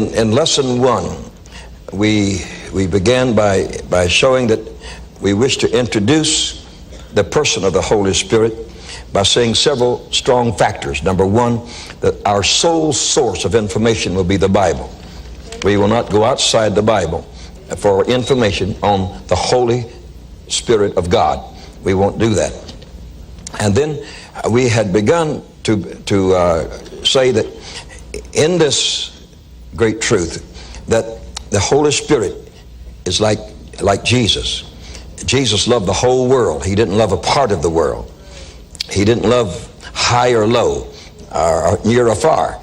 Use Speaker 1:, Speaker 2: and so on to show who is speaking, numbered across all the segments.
Speaker 1: In lesson 1, we began by showing that we wish to introduce the person of the Holy Spirit by saying several strong factors. Number 1, that our sole source of information will be the Bible. We will not go outside the Bible for information on the Holy Spirit of God. We won't do that. And then we had begun to say that in this great truth that the Holy Spirit is like Jesus. Jesus loved the whole world. He didn't love a part of the world. He didn't love high or low, or near or far.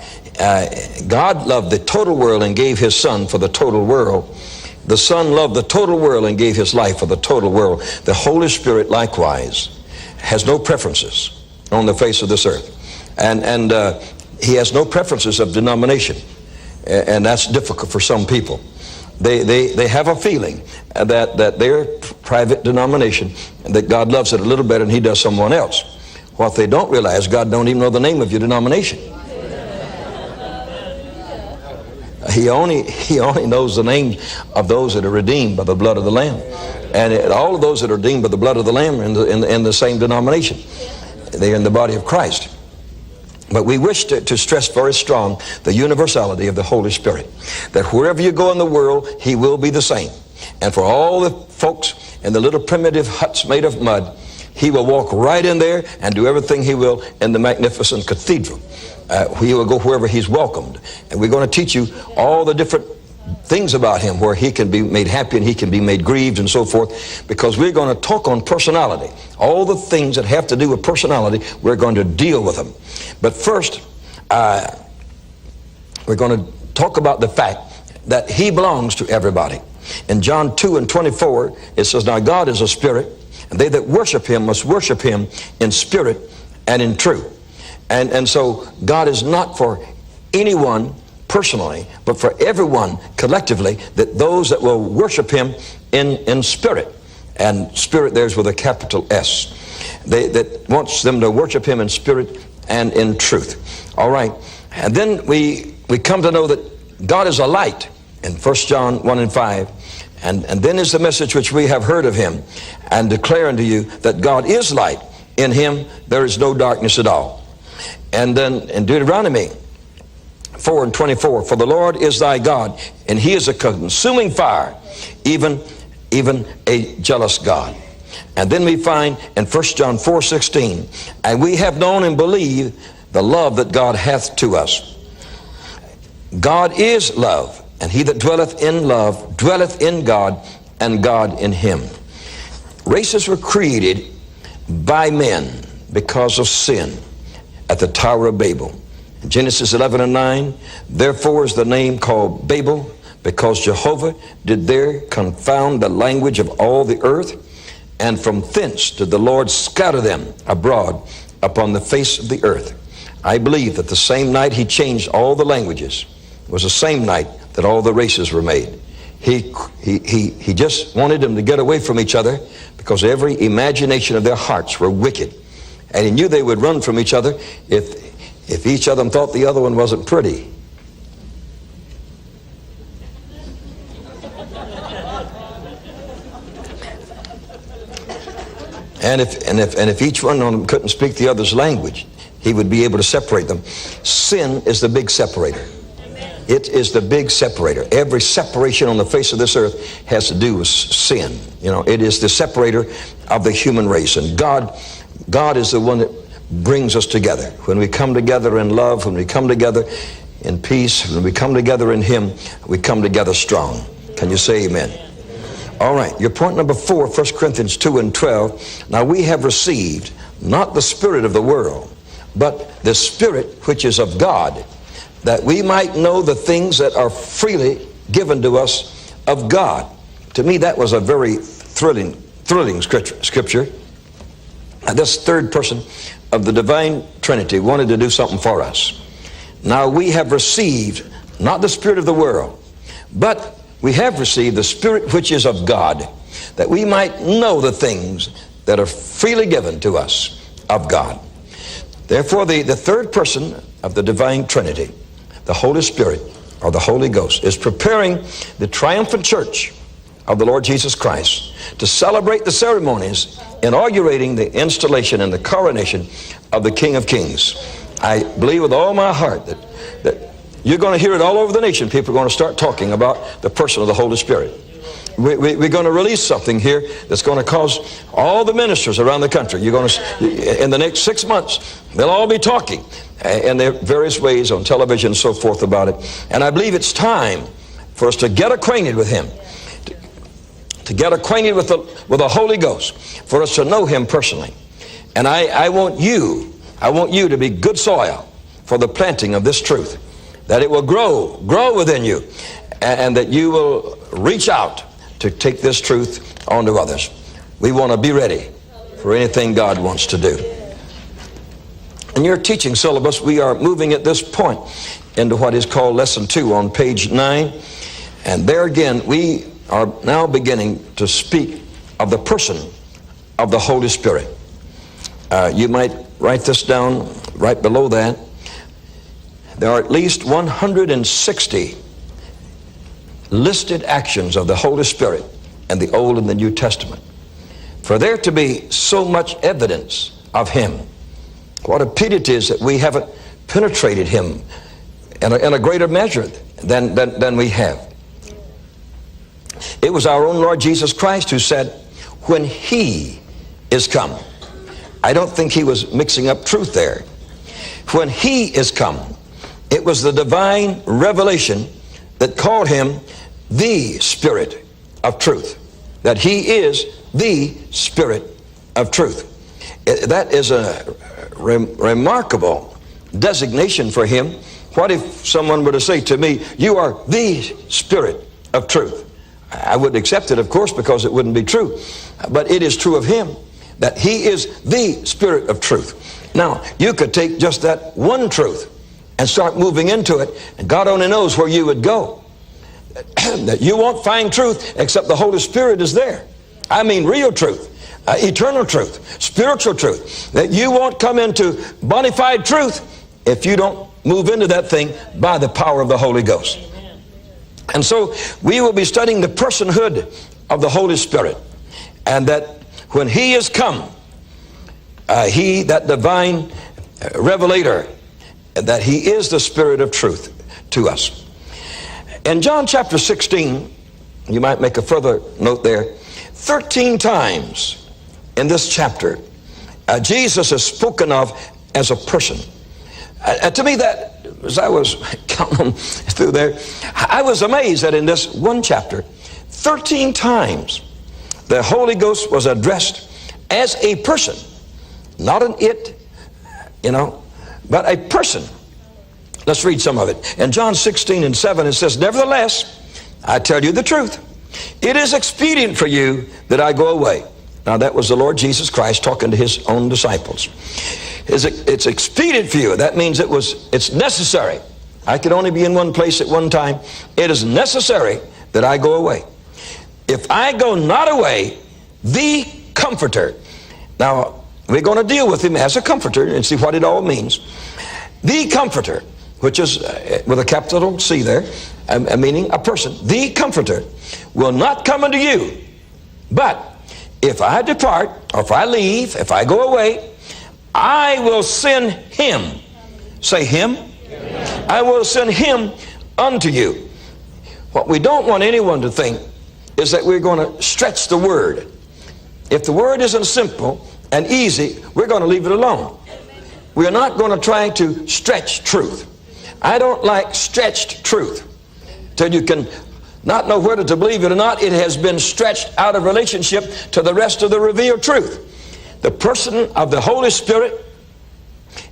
Speaker 1: God loved the total world and gave his son for the total world. The Son loved the total world and gave his life for the total world. The Holy Spirit likewise has no preferences on the face of this earth. And he has no preferences of denomination. And that's difficult for some people. They have a feeling that their private denomination, that God loves it a little better than he does someone else. What they don't realize, God don't even know the name of your denomination. He only knows the names of those that are redeemed by the blood of the Lamb. And all of those that are redeemed by the blood of the Lamb are in the same denomination. They're in the body of Christ. But we wish to stress very strong the universality of the Holy Spirit. That wherever you go in the world, he will be the same. And for all the folks in the little primitive huts made of mud, he will walk right in there and do everything he will in the magnificent cathedral. He will go wherever he's welcomed. And we're going to teach you all the different things about him where he can be made happy and he can be made grieved and so forth, because we're going to talk on personality. All the things that have to do with personality, we're going to deal with them. But first, we're going to talk about the fact that he belongs to everybody. In John 2:24, it says, "Now God is a spirit, and they that worship him must worship him in spirit and in truth." And so God is not for anyone personally, but for everyone collectively, that those that will worship him in spirit. And spirit there's with a capital S. That wants them to worship him in spirit and in truth. All right. And then we come to know that God is a light in 1 John 1:5. And then is the message which we have heard of him, and declare unto you that God is light. In him there is no darkness at all. And then in Deuteronomy 4:24, "For the Lord is thy God, and he is a consuming fire, even a jealous God." And then we find in 1 John 4:16, "And we have known and believed the love that God hath to us." God is love, and he that dwelleth in love dwelleth in God, and God in him. Races were created by men because of sin at the Tower of Babel. In Genesis 11:9, "Therefore is the name called Babel, because Jehovah did there confound the language of all the earth, and from thence did the Lord scatter them abroad upon the face of the earth." I believe that the same night he changed all the languages was the same night that all the races were made. He just wanted them to get away from each other, because every imagination of their hearts were wicked. And he knew they would run from each other if each of them thought the other one wasn't pretty. And if each one of them couldn't speak the other's language, he would be able to separate them. Sin is the big separator. It is the big separator. Every separation on the face of this earth has to do with sin. You know, it is the separator of the human race. And God is the one that brings us together. When we come together in love, when we come together in peace, when we come together in him, we come together strong. Can you say amen? All right, your point number 4, 1 Corinthians 2:12. "Now we have received not the spirit of the world, but the Spirit which is of God, that we might know the things that are freely given to us of God." To me, that was a very thrilling scripture. And this third person of the divine Trinity wanted to do something for us. Now we have received not the spirit of the world, but we have received the Spirit which is of God, that we might know the things that are freely given to us of God. Therefore, the third person of the divine Trinity, the Holy Spirit, or the Holy Ghost, is preparing the triumphant church of the Lord Jesus Christ to celebrate the ceremonies inaugurating the installation and the coronation of the King of Kings. I believe with all my heart that you're going to hear it all over the nation. People are going to start talking about the person of the Holy Spirit. We're going to release something here that's going to cause all the ministers around the country, you're going to, in the next 6 months, they'll all be talking in their various ways on television and so forth about it. And I believe it's time for us to get acquainted with Him, to get acquainted with the Holy Ghost, for us to know Him personally. And I want you to be good soil for the planting of this truth, that it will grow within you, and that you will reach out to take this truth on to others. We want to be ready for anything God wants to do. In your teaching syllabus, we are moving at this point into what is called Lesson 2 on page 9. And there again, we are now beginning to speak of the person of the Holy Spirit. You might write this down right below that. There are at least 160 listed actions of the Holy Spirit in the Old and the New Testament. For there to be so much evidence of Him, what a pity it is that we haven't penetrated Him in a greater measure than we have. It was our own Lord Jesus Christ who said, when He is come. I don't think He was mixing up truth there. When He is come, it was the divine revelation that called Him the Spirit of truth, that He is the Spirit of truth. That is a remarkable designation for Him. What if someone were to say to me, you are the Spirit of truth? I wouldn't accept it, of course, because it wouldn't be true. But it is true of Him, that He is the Spirit of truth. Now, you could take just that one truth and start moving into it, and God only knows where you would go. That you won't find truth except the Holy Spirit is there. I mean real truth, eternal truth, spiritual truth. That you won't come into bona fide truth if you don't move into that thing by the power of the Holy Ghost. And so we will be studying the personhood of the Holy Spirit, and that when He is come, He, that divine revelator, that He is the Spirit of truth to us. In John chapter 16, you might make a further note there, 13 times in this chapter, Jesus is spoken of as a person. To me, that, as I was counting through there, I was amazed that in this one chapter, 13 times the Holy Ghost was addressed as a person, not an it, but a person. Let's read some of it. In John 16:7, it says, nevertheless, I tell you the truth. It is expedient for you that I go away. Now, that was the Lord Jesus Christ talking to His own disciples. It's expedient for you. That means it's necessary. I could only be in one place at one time. It is necessary that I go away. If I go not away, the Comforter. Now, we're going to deal with Him as a Comforter and see what it all means. The Comforter, which is with a capital C there, meaning a person. The Comforter will not come unto you. But if I depart, or if I leave, if I go away, I will send Him. Say Him. I will send Him unto you. What we don't want anyone to think is that we're going to stretch the Word. If the Word isn't simple and easy, we're going to leave it alone. We're not going to try to stretch truth. I don't like stretched truth. Till you can not know whether to believe it or not, it has been stretched out of relationship to the rest of the revealed truth. The person of the Holy Spirit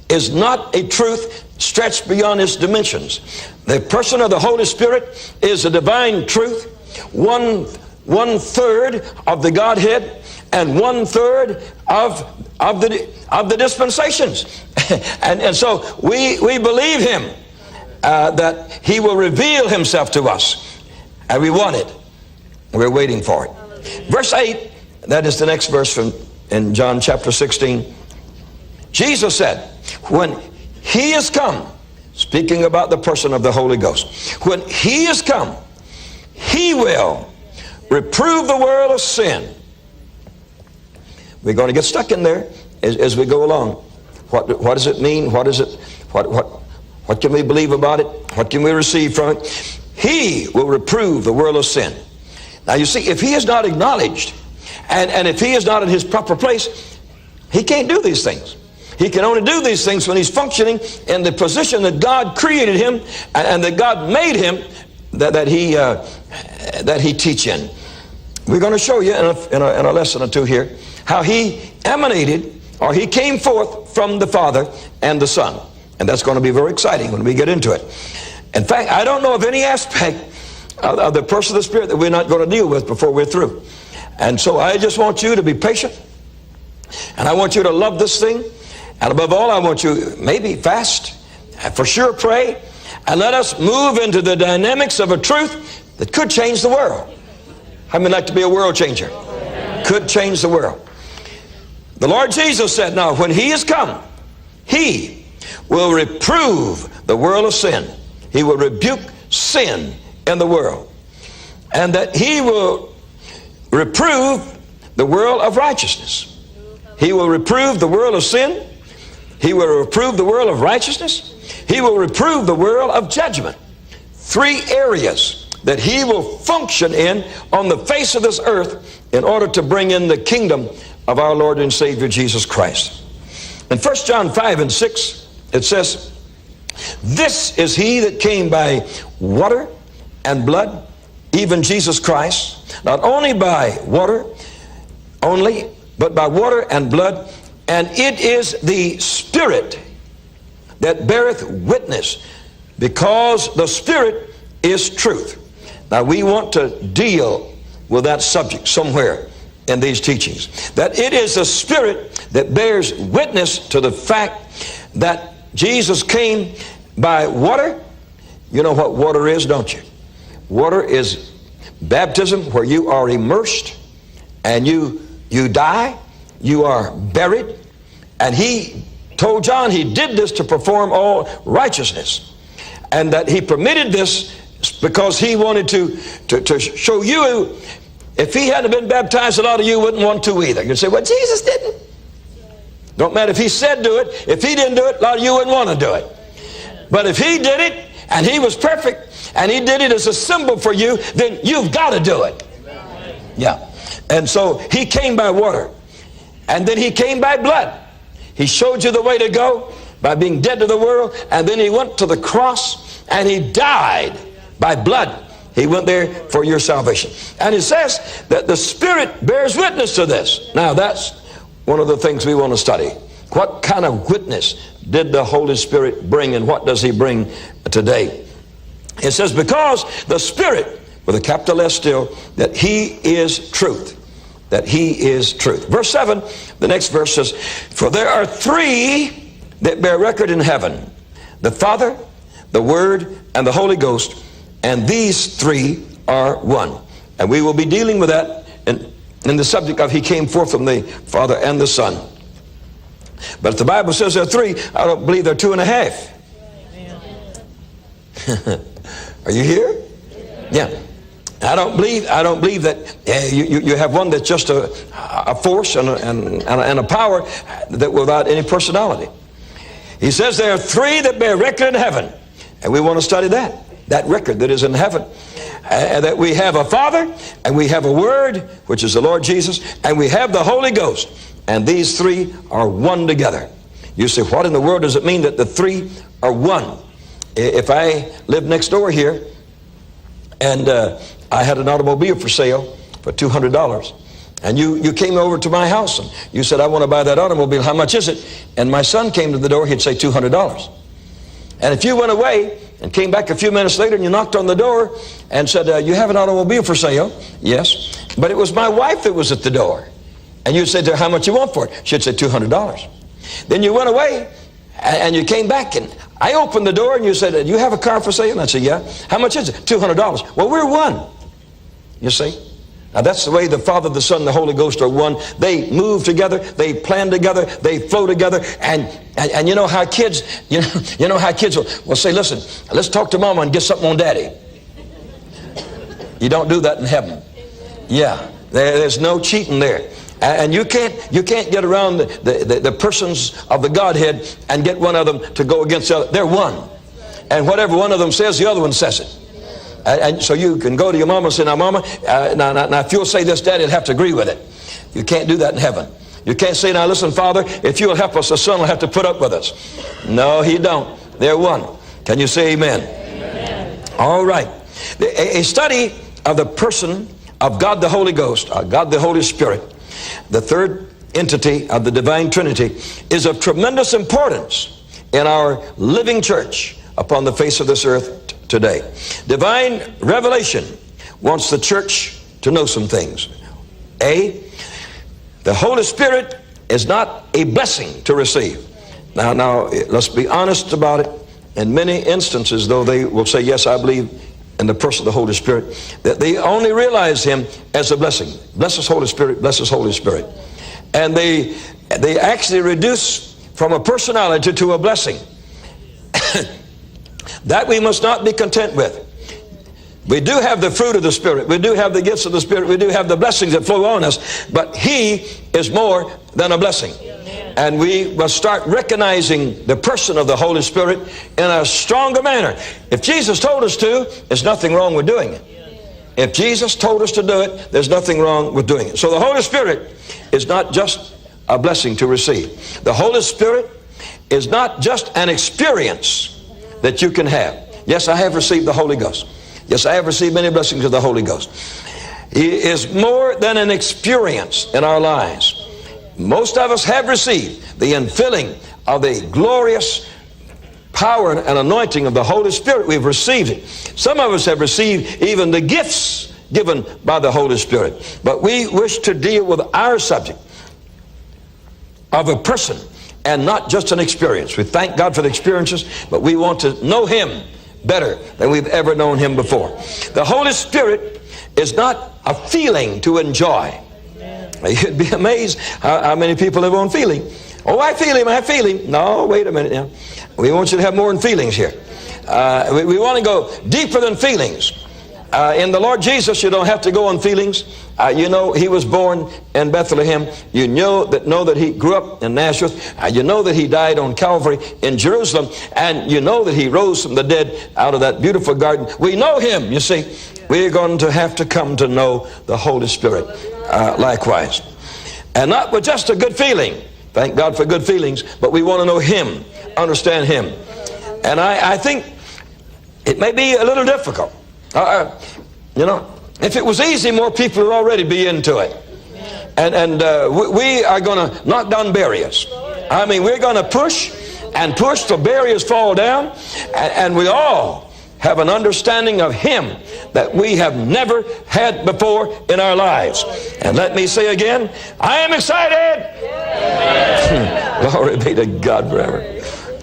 Speaker 1: is not a truth stretched beyond its dimensions. The person of the Holy Spirit is a divine truth, one third of the Godhead and 1/3 of the dispensations. and so we believe Him, that He will reveal Himself to us. And we want it. We're waiting for it. Verse 8, that is the next verse in John chapter 16. Jesus said, when He is come, speaking about the person of the Holy Ghost. When he is come, he will reprove the world of sin. We're going to get stuck in there as we go along. What does it mean? What is it? What can we believe about it? What can we receive from it? He will reprove the world of sin. Now you see, if he is not acknowledged, and if he is not in his proper place, he can't do these things. He can only do these things when he's functioning in the position that God created him and that God made him that he teach in. We're going to show you in a lesson or two here how he emanated, or he came forth from the Father and the Son. And that's going to be very exciting when we get into it. In fact, I don't know of any aspect of the person of the Spirit that we're not going to deal with before we're through. And so I just want you to be patient. And I want you to love this thing. And above all, I want you maybe fast, for sure pray, and let us move into the dynamics of a truth that could change the world. How many like to be a world changer? Could change the world. The Lord Jesus said, now when he is come, he will reprove the world of sin. He will rebuke sin in the world. And that he will reprove the world of righteousness. He will reprove the world of sin. He will reprove the world of righteousness. He will reprove the world of judgment. 3 areas that he will function in on the face of this earth in order to bring in the kingdom of our Lord and Savior Jesus Christ. In 1 John 5 and 6, it says, this is he that came by water and blood, even Jesus Christ, not only by water only, but by water and blood, and it is the Spirit that beareth witness, because the Spirit is truth. Now we want to deal with that subject somewhere in these teachings, that it is the Spirit that bears witness to the fact that Jesus came by water. You know what water is, don't you? Water is baptism, where you are immersed and you die, you are buried. And he told John he did this to perform all righteousness, and that he permitted this because he wanted to show you. If he hadn't been baptized, a lot of you wouldn't want to either. You'd say, well, Jesus didn't. Don't matter if he said do it. If he didn't do it, a lot of you wouldn't want to do it. But if he did it, and he was perfect, and he did it as a symbol for you, then you've got to do it. Yeah. And so he came by water, and then he came by blood. He showed you the way to go by being dead to the world, and then he went to the cross, and he died by blood. He went there for your salvation. And it says that the Spirit bears witness to this. Now that's one of the things we want to study. What kind of witness did the Holy Spirit bring, and what does he bring today? It says, because the Spirit, with a capital S still, that he is truth. That he is truth. Verse 7, the next verse says, for there are 3 that bear record in heaven, the Father, the Word, and the Holy Ghost, and these 3 are one. And we will be dealing with that in the subject of he came forth from the Father and the Son. But if the Bible says there are 3, I don't believe there are 2.5. Are you here? Yeah. I don't believe that you have one that's just a force and a power that without any personality. He says there are 3 that bear record in heaven, and we want to study that record that is in heaven. That we have a Father, and we have a Word, which is the Lord Jesus, and we have the Holy Ghost, and these 3 are one together. You say, what in the world does it mean that the 3 are one? If I lived next door here, and I had an automobile for sale for $200, and you came over to my house and you said, I want to buy that automobile, how much is it? And my son came to the door, he'd say $200. And if you went away and came back a few minutes later and you knocked on the door and said, you have an automobile for sale? Yes. But it was my wife that was at the door. And you said to her, how much you want for it? She'd say $200. Then you went away and you came back, and I opened the door and you said, you have a car for sale? And I said, yeah. How much is it? $200. Well, we're one. You see? Now that's the way the Father, the Son, and the Holy Ghost are one. They move together, they plan together, they flow together, and you know how kids, you know how kids will say, listen, let's talk to Mama and get something on Daddy. You don't do that in heaven. Yeah, there's no cheating there. And you can't get around the persons of the Godhead and get one of them to go against the other. They're one. And whatever one of them says, the other one says it. And so you can go to your mama and say, now Mama, now if you'll say this, Daddy will have to agree with it. You can't do that in heaven. You can't say, now listen, Father, if you'll help us, the Son will have to put up with us. No, he don't. They're one. Can you say amen? Amen. All right. A study of the person of God the Holy Ghost, God the Holy Spirit, the third entity of the divine Trinity, is of tremendous importance in our living church upon the face of this earth today. Divine revelation wants the church to know some things. A, the Holy Spirit is not a blessing to receive. Now, let's be honest about it. In many instances, though they will say, yes, I believe in the person of the Holy Spirit, that they only realize him as a blessing. Bless us, Holy Spirit, bless us, Holy Spirit. And they actually reduce from a personality to a blessing. That we must not be content with. We do have the fruit of the Spirit. We do have the gifts of the Spirit. We do have the blessings that flow on us. But he is more than a blessing. And we must start recognizing the person of the Holy Spirit in a stronger manner. If Jesus told us to, there's nothing wrong with doing it. If Jesus told us to do it, there's nothing wrong with doing it. So the Holy Spirit is not just a blessing to receive. The Holy Spirit is not just an experience that you can have. Yes, I have received the Holy Ghost. Yes, I have received many blessings of the Holy Ghost. He is more than an experience in our lives. Most of us have received the infilling of the glorious power and anointing of the Holy Spirit. We've received it. Some of us have received even the gifts given by the Holy Spirit. But we wish to deal with our subject of a person and not just an experience. We thank God for the experiences, but we want to know him better than we've ever known him before. The Holy Spirit is not a feeling to enjoy. You'd be amazed how many people live on feeling. Oh, I feel him, I feel him. No, wait a minute now. We want you to have more than feelings here. We want to go deeper than feelings. In the Lord Jesus, you don't have to go on feelings. You know he was born in Bethlehem. You know that he grew up in Nazareth. You know that he died on Calvary in Jerusalem. And you know that he rose from the dead out of that beautiful garden. We know him, you see. We're going to have to come to know the Holy Spirit likewise. And not with just a good feeling. Thank God for good feelings. But we want to know him, understand him. And I think it may be a little difficult. You know, if it was easy, more people would already be into it. And we are going to knock down barriers. I mean, we're going to push and push till barriers fall down. And we all have an understanding of him that we have never had before in our lives. And let me say again, I am excited. Glory be to God forever.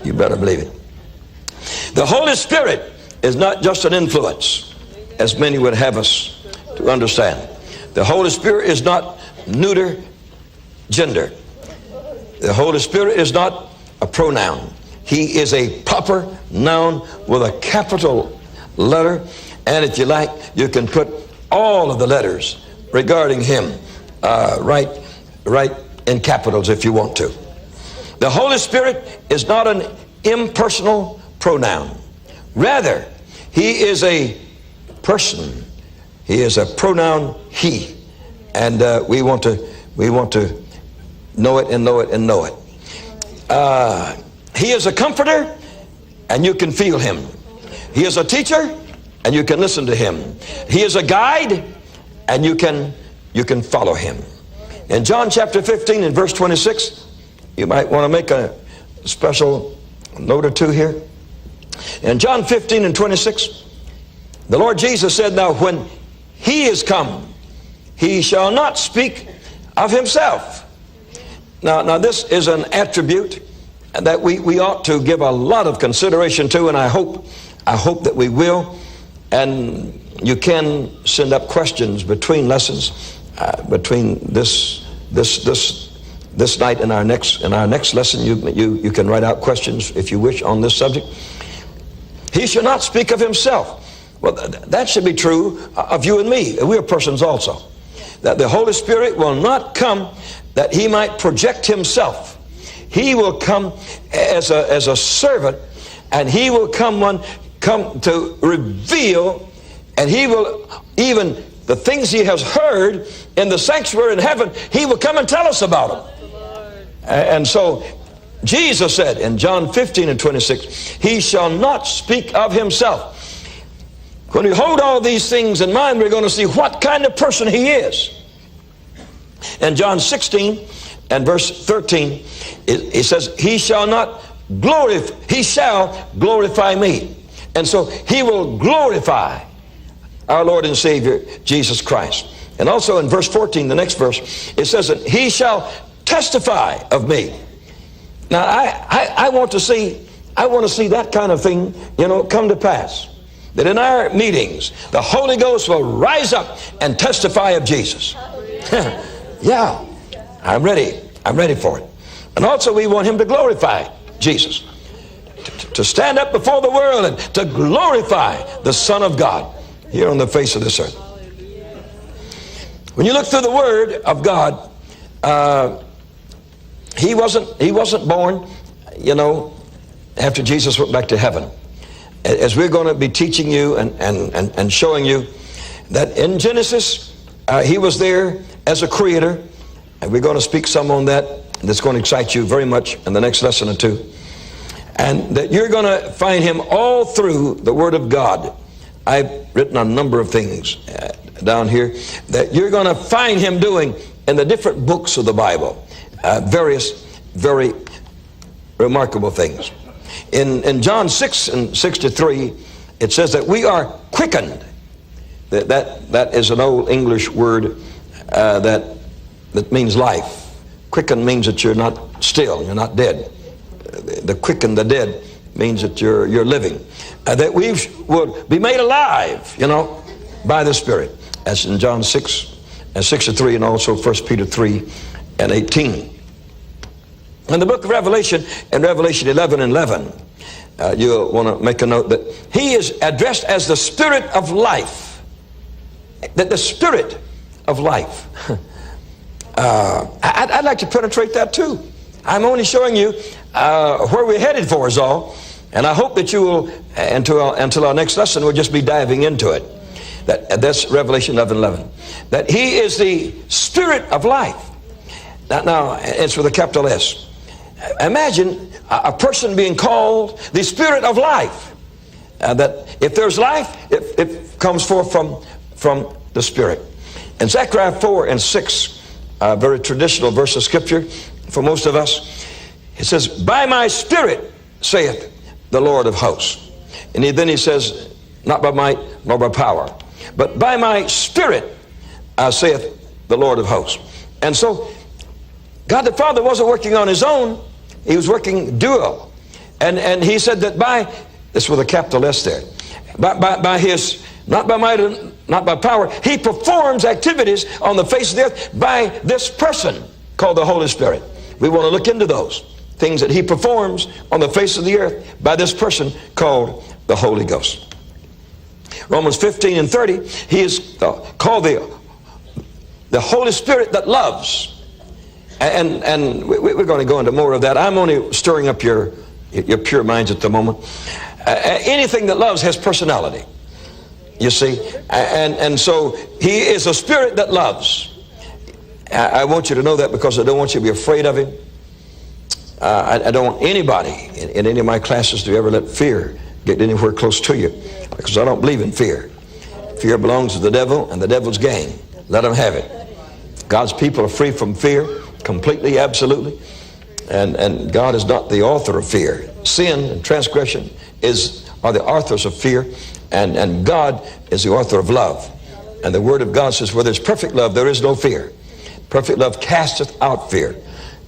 Speaker 1: You better believe it. The Holy Spirit is not just an influence, as many would have us to understand. The Holy Spirit is not neuter gender. The Holy Spirit is not a pronoun. He is a proper noun with a capital letter. And if you like, you can put all of the letters regarding him right in capitals if you want to. The Holy Spirit is not an impersonal pronoun. Rather, he is a person. He is a pronoun he. And we want to know it and know it and know it. He is a comforter, and you can feel him. He is a teacher, and you can listen to him. He is a guide, and you can follow him. In John chapter 15 and verse 26, you might want to make a special note or two here. In John 15 and 26, the Lord Jesus said, now when he is come, he shall not speak of himself. Now this is an attribute that we ought to give a lot of consideration to, and I hope that we will. And you can send up questions between lessons, between this night and our next lesson. You can write out questions if you wish on this subject. He shall not speak of himself. Well, that should be true of you and me. We are persons also. That the Holy Spirit will not come that he might project himself. He will come as a servant, and he will come to reveal, and he will, even the things he has heard in the sanctuary in heaven, he will come and tell us about them. And so Jesus said in John 15:26, he shall not speak of himself. When we hold all these things in mind, we're going to see what kind of person he is. In John 16 and verse 13, it says, he shall glorify me. And so he will glorify our Lord and Savior, Jesus Christ. And also in verse 14, the next verse, it says that he shall testify of me. Now, I want to see that kind of thing, come to pass. That in our meetings, the Holy Ghost will rise up and testify of Jesus. Yeah, I'm ready for it. And also we want him to glorify Jesus. To stand up before the world and to glorify the Son of God here on the face of this earth. When you look through the Word of God, he wasn't born, after Jesus went back to heaven. As we're going to be teaching you and showing you that in Genesis, he was there as a creator, and we're going to speak some on that, and that's going to excite you very much in the next lesson or two. And that you're going to find him all through the Word of God. I've written a number of things down here that you're going to find him doing in the different books of the Bible. Various, very remarkable things. In John 6:63, it says that we are quickened. That is an old English word that means life. Quickened means that you're not still, you're not dead. The quicken, the dead, means that you're living. That we will be made alive, by the Spirit. As in John 6:63, and also 1 Peter 3:18. In the book of Revelation, in Revelation 11:11, you'll want to make a note that he is addressed as the Spirit of life. That the Spirit of life. I'd like to penetrate that too. I'm only showing you where we're headed for is all. And I hope that you will, until our next lesson, we'll just be diving into it. That's Revelation 11:11. That he is the Spirit of life. Now it's with a capital S. Imagine a person being called the Spirit of life. That if there's life, it comes forth from the Spirit. In Zechariah 4:6, a very traditional verse of Scripture for most of us, it says, by my Spirit, saith the Lord of hosts. And then he says, not by might nor by power, but by my Spirit, saith the Lord of hosts. And so God the Father wasn't working on his own. He was working dual. And he said that by, this with a capital S there, by his, not by might, not by power, he performs activities on the face of the earth by this person called the Holy Spirit. We want to look into those things that he performs on the face of the earth by this person called the Holy Ghost. Romans 15:30, he is called the Holy Spirit that loves. And we're going to go into more of that. I'm only stirring up your pure minds at the moment. Anything that loves has personality, you see. And so he is a spirit that loves. I want you to know that because I don't want you to be afraid of him. I don't want anybody in any of my classes to ever let fear get anywhere close to you, because I don't believe in fear. Fear belongs to the devil and the devil's gang. Let them have it. God's people are free from fear. Completely, absolutely. And God is not the author of fear. Sin and transgression are the authors of fear, and God is the author of love. And the Word of God says, where there's perfect love, there is no fear. Perfect love casteth out fear.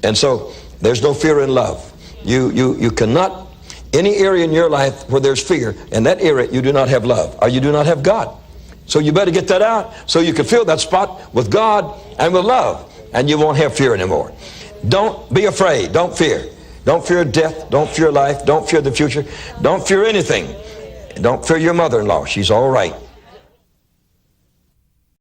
Speaker 1: And so there's no fear in love. You cannot Any area in your life where there's fear, in that area you do not have love, or you do not have God. So you better get that out so you can fill that spot with God and with love, and you won't have fear anymore. Don't be afraid. Don't fear. Don't fear death. Don't fear life. Don't fear the future. Don't fear anything. Don't fear your mother-in-law. She's all right.